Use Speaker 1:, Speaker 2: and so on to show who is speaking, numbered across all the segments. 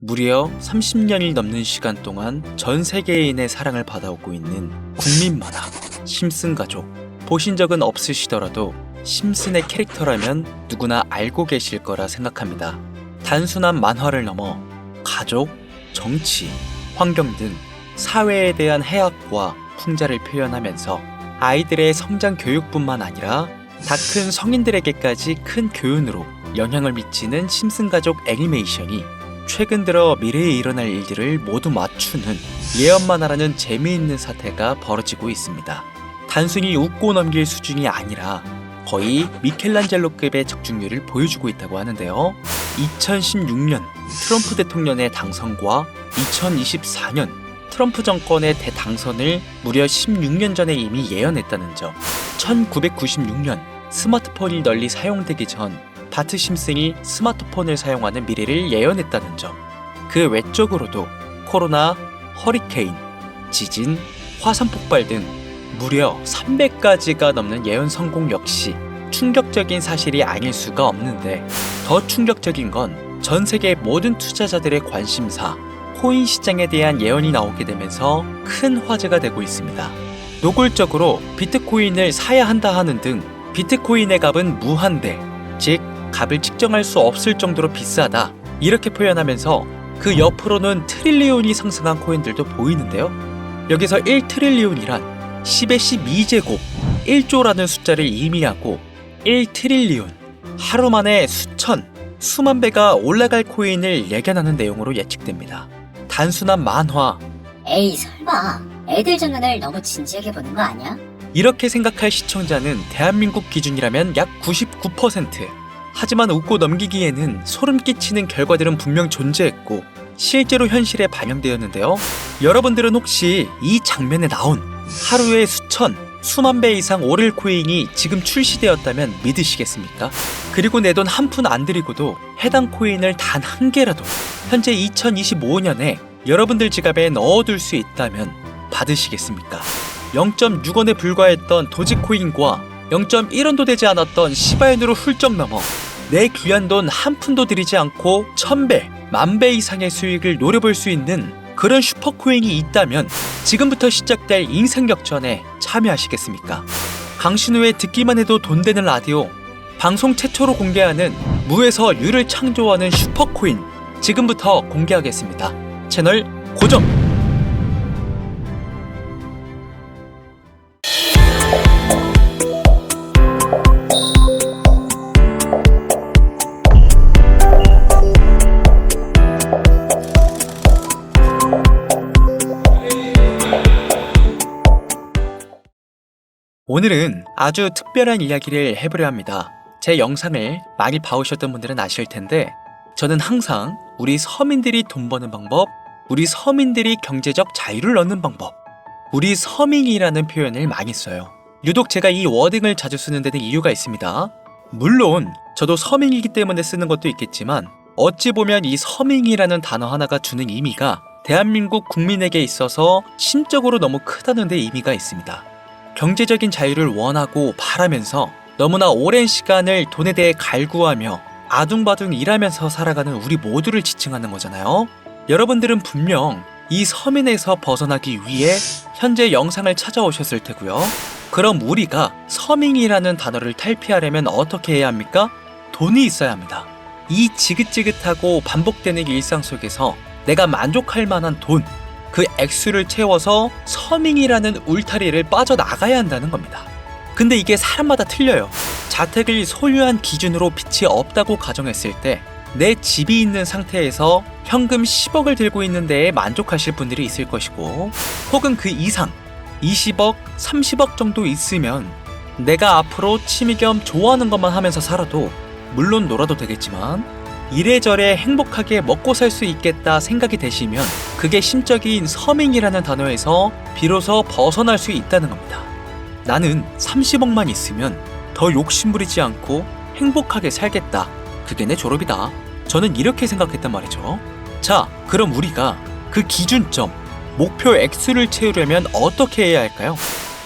Speaker 1: 무려 30년이 넘는 시간 동안 전 세계인의 사랑을 받아오고 있는 국민 만화 심슨 가족. 보신 적은 없으시더라도 심슨의 캐릭터라면 누구나 알고 계실 거라 생각합니다. 단순한 만화를 넘어 가족, 정치, 환경 등 사회에 대한 해악과 풍자를 표현하면서 아이들의 성장 교육뿐만 아니라 다 큰 성인들에게까지 큰 교훈으로 영향을 미치는 심슨 가족 애니메이션이 최근 들어 미래에 일어날 일들을 모두 맞추는 예언만화라는 재미있는 사태가 벌어지고 있습니다. 단순히 웃고 넘길 수준이 아니라 거의 미켈란젤로급의 적중률을 보여주고 있다고 하는데요. 2016년 트럼프 대통령의 당선과 2024년 트럼프 정권의 대당선을 무려 16년 전에 이미 예언했다는 점, 1996년 스마트폰이 널리 사용되기 전 바트 심슨이 스마트폰을 사용하는 미래를 예언했다는 점, 그 외적으로도 코로나, 허리케인, 지진, 화산 폭발 등 무려 300가지가 넘는 예언 성공 역시 충격적인 사실이 아닐 수가 없는데, 더 충격적인 건 전 세계 모든 투자자들의 관심사, 코인 시장에 대한 예언이 나오게 되면서 큰 화제가 되고 있습니다. 노골적으로 비트코인을 사야 한다 하는 등 비트코인의 값은 무한대, 즉 값을 측정할 수 없을 정도로 비싸다, 이렇게 표현하면서 그 옆으로는 트릴리온이 상승한 코인들도 보이는데요. 여기서 1트릴리온이란 10의 12제곱 1조라는 숫자를 의미하고 1트릴리온, 하루 만에 수만 배가 올라갈 코인을 예견하는 내용으로 예측됩니다. 단순한 만화,
Speaker 2: 에이 설마 애들 장난을 너무 진지하게 보는 거 아니야?
Speaker 1: 이렇게 생각할 시청자는 대한민국 기준이라면 약 99%. 하지만 웃고 넘기기에는 소름 끼치는 결과들은 분명 존재했고 실제로 현실에 반영되었는데요. 여러분들은 혹시 이 장면에 나온 하루에 수만 배 이상 오를 코인이 지금 출시되었다면 믿으시겠습니까? 그리고 내 돈 한 푼 안 들이고도 해당 코인을 단 한 개라도 현재 2025년에 여러분들 지갑에 넣어둘 수 있다면 받으시겠습니까? 0.6원에 불과했던 도지코인과 0.1원도 되지 않았던 시바인으로 훌쩍 넘어 내 귀한 돈 한 푼도 들이지 않고 1000배, 10,000배 이상의 수익을 노려볼 수 있는 그런 슈퍼코인이 있다면 지금부터 시작될 인생 역전에 참여하시겠습니까? 강신우의 듣기만 해도 돈 되는 라디오, 방송 최초로 공개하는 무에서 유를 창조하는 슈퍼코인, 지금부터 공개하겠습니다. 채널 고정! 오늘은 아주 특별한 이야기를 해보려 합니다. 제 영상을 많이 봐오셨던 분들은 아실 텐데, 저는 항상 우리 서민들이 돈 버는 방법, 우리 서민들이 경제적 자유를 얻는 방법, 우리 서민이라는 표현을 많이 써요. 유독 제가 이 워딩을 자주 쓰는 데는 이유가 있습니다. 물론 저도 서민이기 때문에 쓰는 것도 있겠지만, 어찌 보면 이 서민이라는 단어 하나가 주는 의미가 대한민국 국민에게 있어서 심적으로 너무 크다는 데 의미가 있습니다. 경제적인 자유를 원하고 바라면서 너무나 오랜 시간을 돈에 대해 갈구하며 아둥바둥 일하면서 살아가는 우리 모두를 지칭하는 거잖아요. 여러분들은 분명 이 서민에서 벗어나기 위해 현재 영상을 찾아오셨을 테고요. 그럼 우리가 서민이라는 단어를 탈피하려면 어떻게 해야 합니까? 돈이 있어야 합니다. 이 지긋지긋하고 반복되는 일상 속에서 내가 만족할 만한 돈, 그 액수를 채워서 서민이라는 울타리를 빠져나가야 한다는 겁니다. 근데 이게 사람마다 틀려요. 자택을 소유한 기준으로 빚이 없다고 가정했을 때 내 집이 있는 상태에서 현금 10억을 들고 있는 데에 만족하실 분들이 있을 것이고, 혹은 그 이상 20억, 30억 정도 있으면 내가 앞으로 취미 겸 좋아하는 것만 하면서 살아도, 물론 놀아도 되겠지만 이래저래 행복하게 먹고 살 수 있겠다 생각이 되시면 그게 심적인 서민이라는 단어에서 비로소 벗어날 수 있다는 겁니다. 나는 30억만 있으면 더 욕심부리지 않고 행복하게 살겠다. 그게 내 졸업이다. 저는 이렇게 생각했단 말이죠. 자, 그럼 우리가 그 기준점, 목표 액수를 채우려면 어떻게 해야 할까요?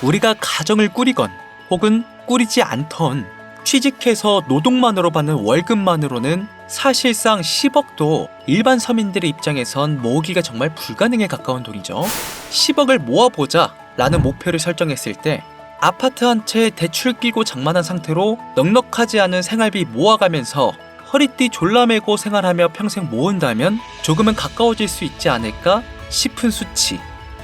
Speaker 1: 우리가 가정을 꾸리건 혹은 꾸리지 않던 취직해서 노동만으로 받는 월급만으로는 사실상 10억도 일반 서민들의 입장에선 모으기가 정말 불가능에 가까운 돈이죠. 10억을 모아보자 라는 목표를 설정했을 때 아파트 한 채 대출 끼고 장만한 상태로 넉넉하지 않은 생활비 모아가면서 허리띠 졸라매고 생활하며 평생 모은다면 조금은 가까워질 수 있지 않을까 싶은 수치.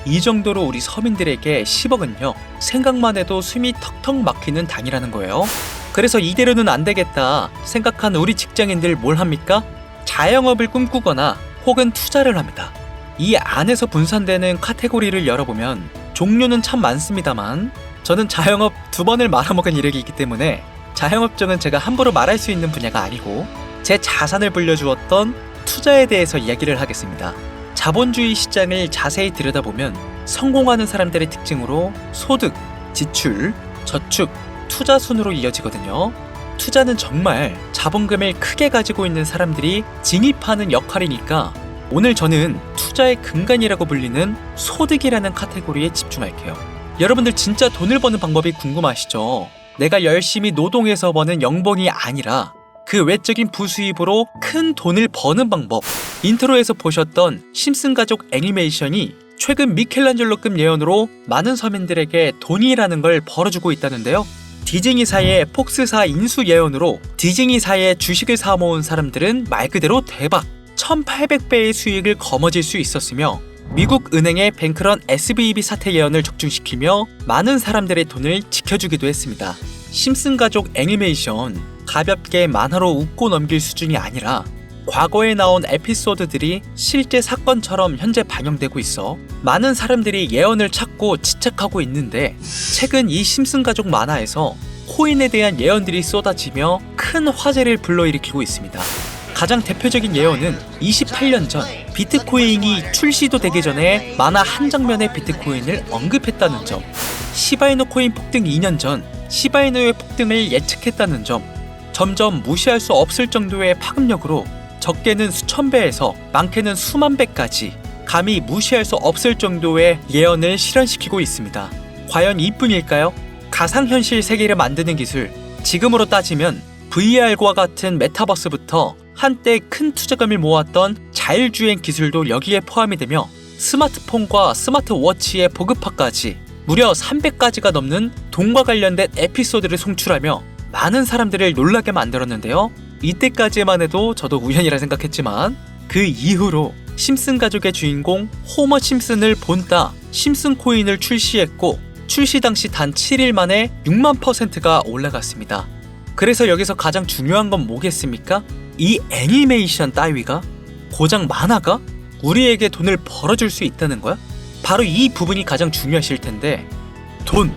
Speaker 1: 이 정도로 우리 서민들에게 10억은요, 생각만 해도 숨이 턱턱 막히는 단위라는 거예요. 그래서 이대로는 안 되겠다 생각한 우리 직장인들 뭘 합니까? 자영업을 꿈꾸거나 혹은 투자를 합니다. 이 안에서 분산되는 카테고리를 열어보면 종류는 참 많습니다만 저는 자영업 2번을 말아먹은 이력이 있기 때문에 자영업종은 제가 함부로 말할 수 있는 분야가 아니고 제 자산을 불려주었던 투자에 대해서 이야기를 하겠습니다. 자본주의 시장을 자세히 들여다보면 성공하는 사람들의 특징으로 소득, 지출, 저축, 투자 순으로 이어지거든요. 투자는 정말 자본금을 크게 가지고 있는 사람들이 진입하는 역할이니까 오늘 저는 투자의 근간이라고 불리는 소득이라는 카테고리에 집중할게요. 여러분들 진짜 돈을 버는 방법이 궁금하시죠? 내가 열심히 노동해서 버는 연봉이 아니라 그 외적인 부수입으로 큰 돈을 버는 방법. 인트로에서 보셨던 심슨 가족 애니메이션이 최근 미켈란젤로급 예언으로 많은 서민들에게 돈이라는 걸 벌어주고 있다는데요. 디즈니사의 폭스사 인수 예언으로 디즈니사의 주식을 사모은 사람들은 말 그대로 대박 1800배의 수익을 거머쥘 수 있었으며 미국 은행의 뱅크런 SVB 사태 예언을 적중시키며 많은 사람들의 돈을 지켜주기도 했습니다. 심슨 가족 애니메이션 가볍게 만화로 웃고 넘길 수준이 아니라 과거에 나온 에피소드들이 실제 사건처럼 현재 반영되고 있어 많은 사람들이 예언을 찾고 지착하고 있는데 최근 이 심슨 가족 만화에서 코인에 대한 예언들이 쏟아지며 큰 화제를 불러일으키고 있습니다. 가장 대표적인 예언은 28년 전 비트코인이 출시도 되기 전에 만화 한 장면의 비트코인을 언급했다는 점, 시바이누 코인 폭등 2년 전 시바이누의 폭등을 예측했다는 점, 점점 무시할 수 없을 정도의 파급력으로 적게는 수천 배에서 많게는 수만 배까지 감히 무시할 수 없을 정도의 예언을 실현시키고 있습니다. 과연 이뿐일까요? 가상현실 세계를 만드는 기술, 지금으로 따지면 VR과 같은 메타버스부터 한때 큰 투자금을 모았던 자율주행 기술도 여기에 포함이 되며 스마트폰과 스마트워치의 보급화까지 무려 300가지가 넘는 돈과 관련된 에피소드를 송출하며 많은 사람들을 놀라게 만들었는데요. 이때까지만 해도 저도 우연이라 생각했지만 그 이후로 심슨 가족의 주인공 호머 심슨을 본따 심슨 코인을 출시했고 출시 당시 단 7일 만에 6만%가 올라갔습니다. 그래서 여기서 가장 중요한 건 뭐겠습니까? 이 애니메이션 따위가 고작 만화가 우리에게 돈을 벌어줄 수 있다는 거야? 바로 이 부분이 가장 중요하실 텐데 돈!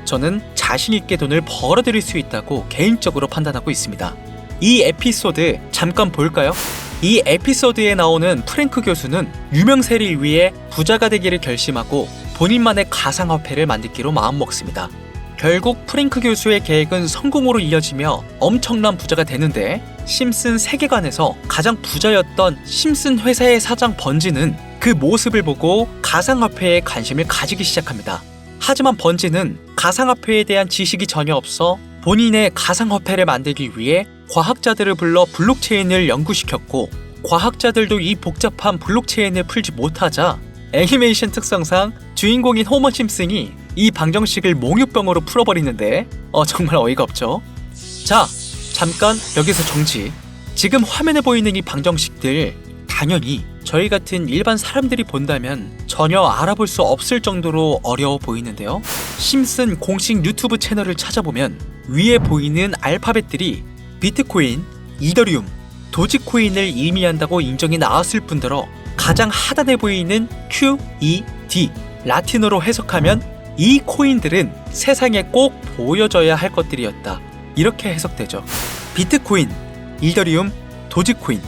Speaker 1: 저는 자신있게 돈을 벌어들일 수 있다고 개인적으로 판단하고 있습니다. 이 에피소드 잠깐 볼까요? 이 에피소드에 나오는 프랭크 교수는 유명세를 위해 부자가 되기를 결심하고 본인만의 가상화폐를 만들기로 마음먹습니다. 결국 프랭크 교수의 계획은 성공으로 이어지며 엄청난 부자가 되는데 심슨 세계관에서 가장 부자였던 심슨 회사의 사장 번지는 그 모습을 보고 가상화폐에 관심을 가지기 시작합니다. 하지만 번지는 가상화폐에 대한 지식이 전혀 없어 본인의 가상화폐를 만들기 위해 과학자들을 불러 블록체인을 연구시켰고 과학자들도 이 복잡한 블록체인을 풀지 못하자 애니메이션 특성상 주인공인 호머 심슨이 이 방정식을 몽유병으로 풀어버리는데 정말 어이가 없죠. 자, 잠깐 여기서 정지. 지금 화면에 보이는 이 방정식들 당연히 저희 같은 일반 사람들이 본다면 전혀 알아볼 수 없을 정도로 어려워 보이는데요. 심슨 공식 유튜브 채널을 찾아보면 위에 보이는 알파벳들이 비트코인, 이더리움, 도지코인을 의미한다고 인정이 나왔을 뿐더러 가장 하단에 보이는 QED 라틴어로 해석하면 이 코인들은 세상에 꼭 보여져야 할 것들이었다. 이렇게 해석되죠. 비트코인, 이더리움, 도지코인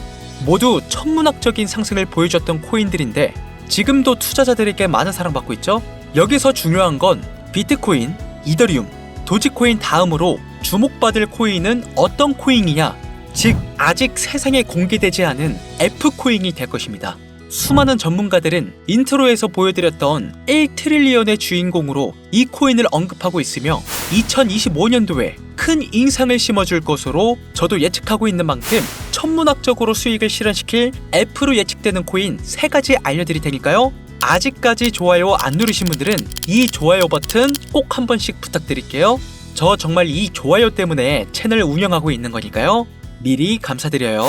Speaker 1: 모두 천문학적인 상승을 보여줬던 코인들인데 지금도 투자자들에게 많은 사랑받고 있죠. 여기서 중요한 건 비트코인, 이더리움, 도지코인 다음으로 주목받을 코인은 어떤 코인이냐, 즉 아직 세상에 공개되지 않은 F코인이 될 것입니다. 수많은 전문가들은 인트로에서 보여드렸던 1트릴리언의 주인공으로 이 코인을 언급하고 있으며 2025년도에 큰 인상을 심어줄 것으로 저도 예측하고 있는 만큼 천문학적으로 수익을 실현시킬 F로 예측되는 코인 3가지 알려드릴 테니까요. 아직까지 좋아요 안 누르신 분들은 이 좋아요 버튼 꼭 한 번씩 부탁드릴게요. 저 정말 이 좋아요 때문에 채널 운영하고 있는 거니까요. 미리 감사드려요.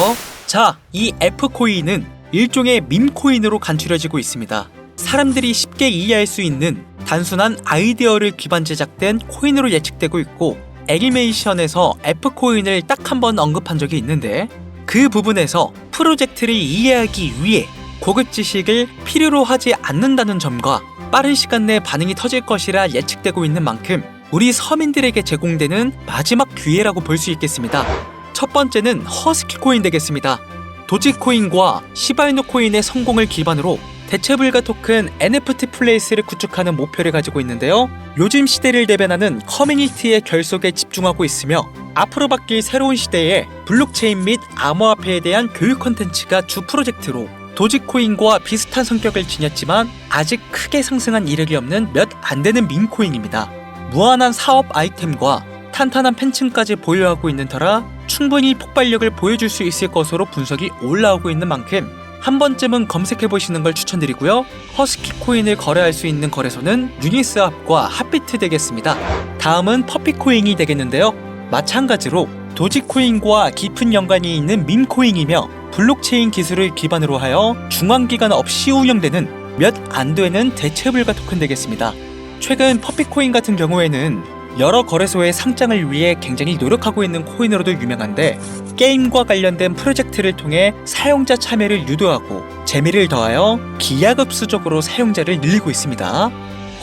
Speaker 1: 자, 이 F코인은 일종의 밈코인으로 간추려지고 있습니다. 사람들이 쉽게 이해할 수 있는 단순한 아이디어를 기반 제작된 코인으로 예측되고 있고, 애니메이션에서 F코인을 딱 한 번 언급한 적이 있는데, 그 부분에서 프로젝트를 이해하기 위해 고급 지식을 필요로 하지 않는다는 점과 빠른 시간 내에 반응이 터질 것이라 예측되고 있는 만큼 우리 서민들에게 제공되는 마지막 기회라고 볼 수 있겠습니다. 첫 번째는 허스키 코인 되겠습니다. 도지코인과 시바이누 코인의 성공을 기반으로 대체불가 토큰 NFT 플레이스를 구축하는 목표를 가지고 있는데요. 요즘 시대를 대변하는 커뮤니티의 결속에 집중하고 있으며 앞으로 바뀔 새로운 시대에 블록체인 및 암호화폐에 대한 교육 콘텐츠가 주 프로젝트로 도지코인과 비슷한 성격을 지녔지만 아직 크게 상승한 이력이 없는 몇 안 되는 밈코인입니다. 무한한 사업 아이템과 탄탄한 팬층까지 보유하고 있는 터라 충분히 폭발력을 보여줄 수 있을 것으로 분석이 올라오고 있는 만큼 한 번쯤은 검색해보시는 걸 추천드리고요. 허스키 코인을 거래할 수 있는 거래소는 유니스왑과 핫비트 되겠습니다. 다음은 퍼피코인이 되겠는데요. 마찬가지로 도지코인과 깊은 연관이 있는 밈코인이며 블록체인 기술을 기반으로 하여 중앙기관 없이 운영되는 몇 안 되는 대체불가 토큰 되겠습니다. 최근 퍼피코인 같은 경우에는 여러 거래소의 상장을 위해 굉장히 노력하고 있는 코인으로도 유명한데, 게임과 관련된 프로젝트를 통해 사용자 참여를 유도하고 재미를 더하여 기하급수적으로 사용자를 늘리고 있습니다.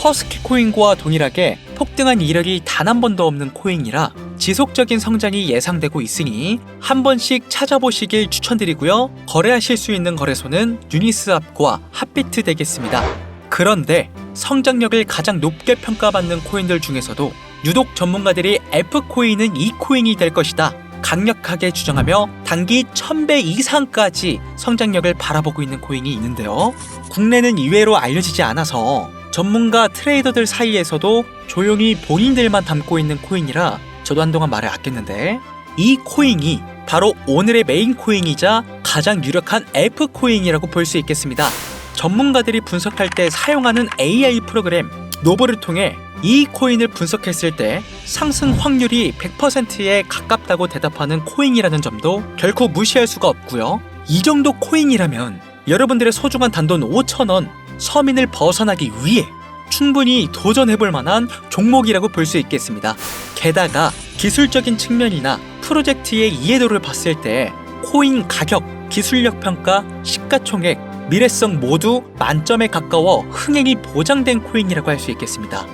Speaker 1: 허스키 코인과 동일하게 폭등한 이력이 단 한 번도 없는 코인이라 지속적인 성장이 예상되고 있으니 한 번씩 찾아보시길 추천드리고요. 거래하실 수 있는 거래소는 유니스왑과 핫비트 되겠습니다. 그런데 성장력을 가장 높게 평가받는 코인들 중에서도 유독 전문가들이 F코인은 이 코인이 될 것이다 강력하게 주장하며 단기 1000배 이상까지 성장력을 바라보고 있는 코인이 있는데요. 국내는 이외로 알려지지 않아서 전문가 트레이더들 사이에서도 조용히 본인들만 담고 있는 코인이라 저도 한동안 말을 아꼈는데, 이 코인이 바로 오늘의 메인 코인이자 가장 유력한 F코인이라고 볼 수 있겠습니다. 전문가들이 분석할 때 사용하는 AI 프로그램 노보를 통해 이 코인을 분석했을 때 상승 확률이 100%에 가깝다고 대답하는 코인이라는 점도 결코 무시할 수가 없고요. 이 정도 코인이라면 여러분들의 소중한 단돈 5,000원 서민을 벗어나기 위해 충분히 도전해볼 만한 종목이라고 볼 수 있겠습니다. 게다가 기술적인 측면이나 프로젝트의 이해도를 봤을 때 코인 가격, 기술력 평가, 시가총액, 미래성 모두 만점에 가까워 흥행이 보장된 코인이라고 할 수 있겠습니다.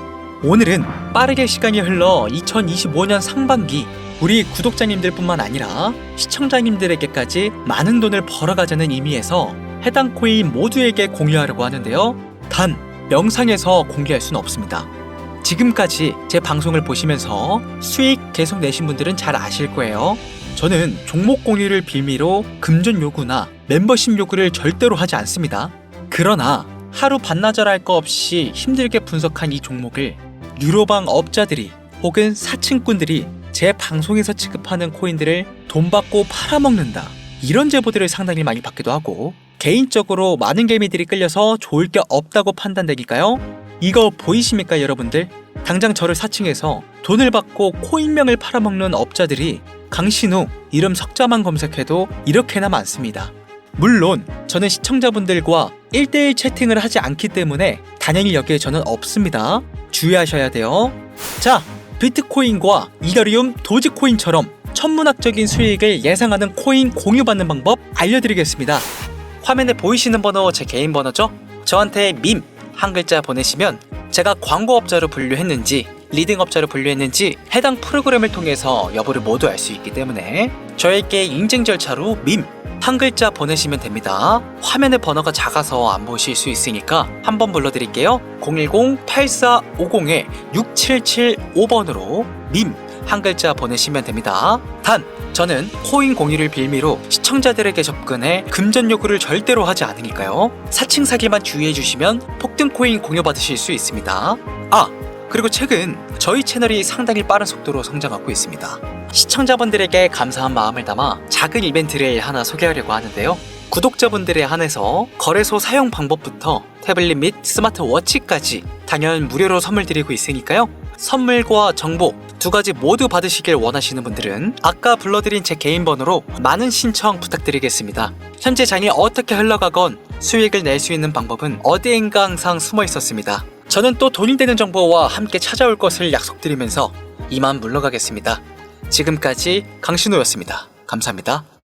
Speaker 1: 오늘은 빠르게 시간이 흘러 2025년 상반기 우리 구독자님들 뿐만 아니라 시청자님들에게까지 많은 돈을 벌어가자는 의미에서 해당 코인 모두에게 공유하려고 하는데요. 단 영상에서 공개할 수는 없습니다. 지금까지 제 방송을 보시면서 수익 계속 내신 분들은 잘 아실 거예요. 저는 종목 공유를 빌미로 금전 요구나 멤버십 요구를 절대로 하지 않습니다. 그러나 하루 반나절 할 거 없이 힘들게 분석한 이 종목을 유로방 업자들이 혹은 사칭꾼들이 제 방송에서 취급하는 코인들을 돈 받고 팔아먹는다, 이런 제보들을 상당히 많이 받기도 하고, 개인적으로 많은 개미들이 끌려서 좋을 게 없다고 판단되니까요. 이거 보이십니까 여러분들? 당장 저를 사칭해서 돈을 받고 코인명을 팔아먹는 업자들이 강신우 이름 석자만 검색해도 이렇게나 많습니다. 물론 저는 시청자분들과 1대1 채팅을 하지 않기 때문에 당연히 여기에 저는 없습니다. 주의하셔야 돼요. 자, 비트코인과 이더리움, 도지코인처럼 천문학적인 수익을 예상하는 코인 공유받는 방법 알려드리겠습니다. 화면에 보이시는 번호 제 개인 번호죠? 저한테 밈 한 글자 보내시면 제가 광고업자로 분류했는지 리딩업자로 분류했는지 해당 프로그램을 통해서 여부를 모두 알 수 있기 때문에 저에게 인증 절차로 밈 한 글자 보내시면 됩니다. 화면에 번호가 작아서 안 보실 수 있으니까 한번 불러드릴게요. 010-8450-6775번으로 밈 한 글자 보내시면 됩니다. 단 저는 코인 공유를 빌미로 시청자들에게 접근해 금전 요구를 절대로 하지 않으니까요. 사칭 사기만 주의해 주시면 폭등 코인 공유 받으실 수 있습니다. 그리고 최근 저희 채널이 상당히 빠른 속도로 성장하고 있습니다. 시청자분들에게 감사한 마음을 담아 작은 이벤트를 하나 소개하려고 하는데요. 구독자분들에 한해서 거래소 사용 방법부터 태블릿 및 스마트워치까지 당연 무료로 선물 드리고 있으니까요. 선물과 정보 두 가지 모두 받으시길 원하시는 분들은 아까 불러드린 제 개인 번호로 많은 신청 부탁드리겠습니다. 현재 장이 어떻게 흘러가건 수익을 낼 수 있는 방법은 어디엔가 항상 숨어 있었습니다. 저는 또 돈이 되는 정보와 함께 찾아올 것을 약속드리면서 이만 물러가겠습니다. 지금까지 강신호였습니다. 감사합니다.